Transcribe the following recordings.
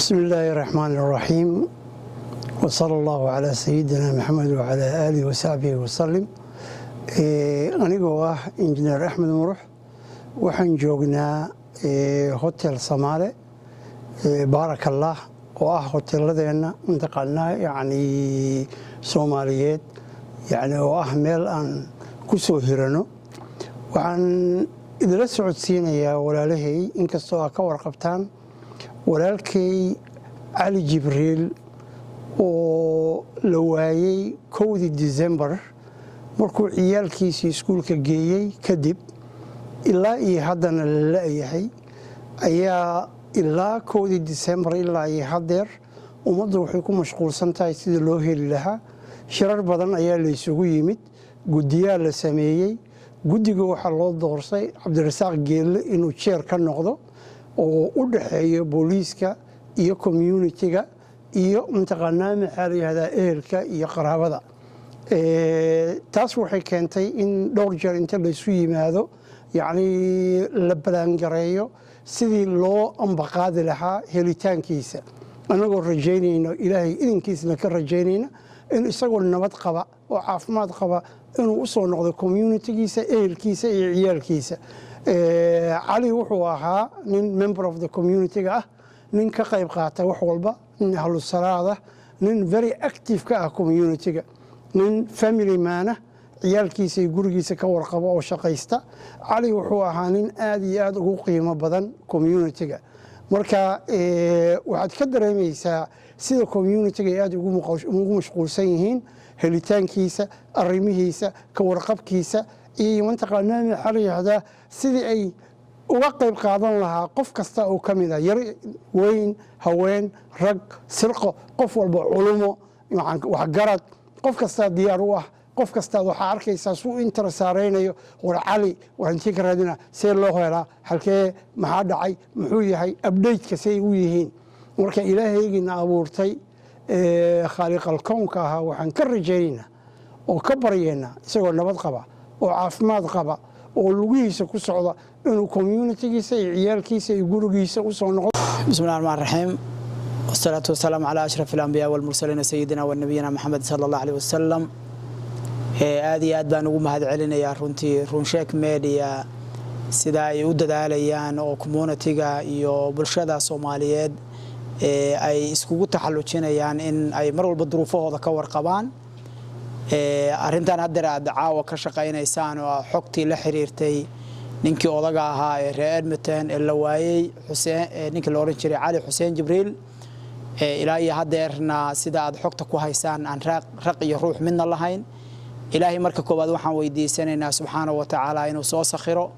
بسم الله الرحمن الرحيم وصلى الله على سيدنا محمد وعلى آله وصحبه وسلم. anigoo ah injineer axmed murux waxaan joognaa hotel Soomaali baarakallah oo ah hoteeladeena intaqaanaa yani Soomaaliyeed yani oo ah meel aan ku soo hirano. waxaan idila socodsiinayaa walaalahay inkastoo aad ka warqabtaan walaalkay Ali Jibriil oo la waayay 1 December markuu ciyaalkiisii iskuulka geeyay kadib ilaa iyo haddana la la'yahay ayaa ilaa 1 December ilaa iyo haddeer ummaddu waxay ku mashquulsan tahay sidii loo heli lahaa. shirar badan ayaa la isugu yimid, guddiyaa la sameeyey. guddiga waxaa loo doorsay Cabdirasaaq Geelle inuu chair ka noqdo oo u dhaxeeyo booliiska iyo community-ga iyo intaqaanaa maxaa la yidhahdaa ehelka iyo qaraabada. taas waxay keentay in dhowr jeer inta la isu yimaado yani la balangareeyo sidii loo ambaqaadi lahaa helitaankiisa, anagoo rajaynayno ilaahay idinkiisna ka rajaynayna in isagoo nabad qaba oo caafimaad qaba inuu u soo noqdo community-giisa, ehelkiisa iyo ciyaalkiisa. cali wuxuu ahaa nin member of the community-ga ah, nin ka qayb qaata wax walba, nin ahlu salaada, nin very active ka ah community-ga, nin family man ah, ciyaalkiisa iyo gurigiisa ka warqabo oo shaqaysta. cali wuxuu ahaa nin aad iyo aad ugu qiimo badan community-ga. marka waxaad ka dareemaysaa sida community-ga ay aad ugu mashquulsan yihiin helitaankiisa, arrimihiisa, ka warqabkiisa iyo mataqaanaa maxaa la yidhahdaa sidii ay uga qayb qaadan lahaa qof kasta oo ka mid ah, yar weyn, haween, rag, sirqo, qof walba culumo, waxgarad, qof kastaa diyaar u ah, qof kastaa waxaa arkaysaa suu intar saaraynayo war cali war intii ka raadina see loo helaa, halkee, maxaa dhacay, muxuu yahay, update-ka say u yihiin. marka ilaahaygiina abuurtay khaaliqal kownka ahaa waxaan ka rajaynaynaa oo ka baryaynaa isagoo nabad qaba oo caafimaad qaba oo lugihiisa ku socda inuu community-giisa iyo ciyaalkiisa iyo gurigiisa u soo noqdo. bismillahi rahmaani rahiim, wasalaatu wasalaamu calaa ashrafil anbiyaa wal mursaliin sayidina wa nabiyina Muhammad sallallahu alayhi wasallam. aad iyo aad baan ugu mahad celinayaa runtii Runsheek Media sida ay u dadaalayaan oo community-ga iyo bulshada Soomaaliyeed ay iskugu taxallujinayaan in ay mar walba duruufahooda ka warqabaan. arrintan hadda aad caawa ka shaqaynaysaan oo xogtii la xiriirtay ninkii odaga ahaa ee reer Edmonton ee la waayay ninkii la oran jiray Cali Xuseen Jibriil ilaa iyo haddeerna sida aad xogta ku haysaan aan raq iyo ruux midna lahayn. ilaahay marka koobaad waxaan weydiisanaynaa subxaanahu wa tacaala inuu soo sakhiro.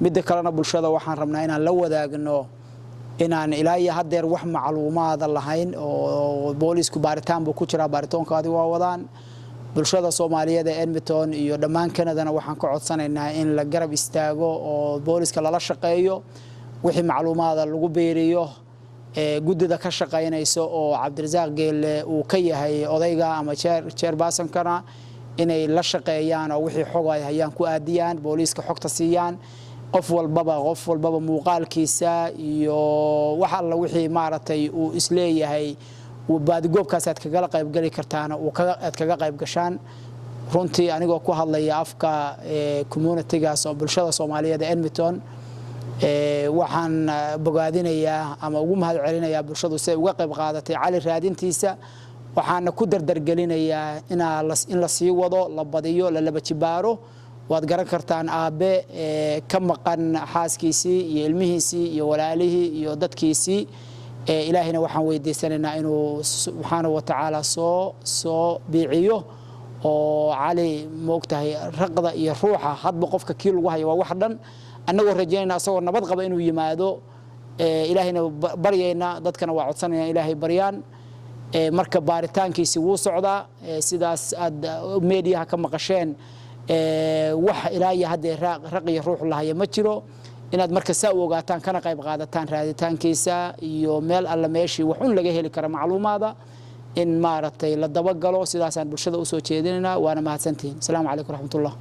midda kalena bulshada waxaan rabnaa inaan la wadaagno inaan ilaa iyo haddeer wax macluumaad lahayn oo booliisku baaritaan buu ku jiraa, baaritaankoodii waa wadaan. bulshada Soomaaliyeed ee Edmonton iyo dhammaan Canada-na waxaan ka codsanaynaa in la garab istaago oo booliiska lala shaqeeyo, wixii macluumaad lagu beeriyo. guddida ka shaqaynayso oo Cabdirasaaq Geelle uu ka yahay odayga ama chairperson-kana inay la shaqeeyaan oo wixii xog ay hayaan ku aadiyaan, booliiska xogta siiyaan. qof walbaba muuqaalkiisa iyo wax alla wixii maaragtay uu isleeyahay baadigoobkaas aad kaga qayb gali kartaan oo aad kaga qayb gashaan. runtii anigoo ku hadlaya afka community-gaas oo bulshada Soomaaliyeed ee Edmonton waxaan bogaadinayaa ama ugu mahad celinayaa bulshadu si ay uga qayb qaadatay cali raadintiisa. waxaana ku dardargelinayaa in la sii wado, la badiyo, la laba jibaaro. waad garan kartaan aabe ka maqan xaaskiisii iyo ilmihiisii iyo walaalihii iyo dadkiisii. ilaahayna waxaan weydiisanaynaa inuu subxaanahu wa tacaala soo biiciyo oo cali moogtahay raqda iyo ruuxa hadba qofka kii lagu hayo waa wax dhan. annagoo rajaynayna asagoo nabad qaba inuu yimaado, ilaahayna baryayna, dadkana waa codsanayaan ilaahay baryaan. marka baaritaankiisi wuu socdaa sidaas aad meediyaha ka maqasheen. wax ilaa iyo haddee raq iyo ruux lahaya ma jiro. inaad marka saa u ogaataan kana qayb qaadataan raaditaankiisa iyo meel alla meeshii wax un laga heli kara macluumaada in maaragtay la dabagalo. sidaasaan bulshada u soo jeedinaynaa. waana mahadsantihiin. asalaamu calaykum waraxmatullah.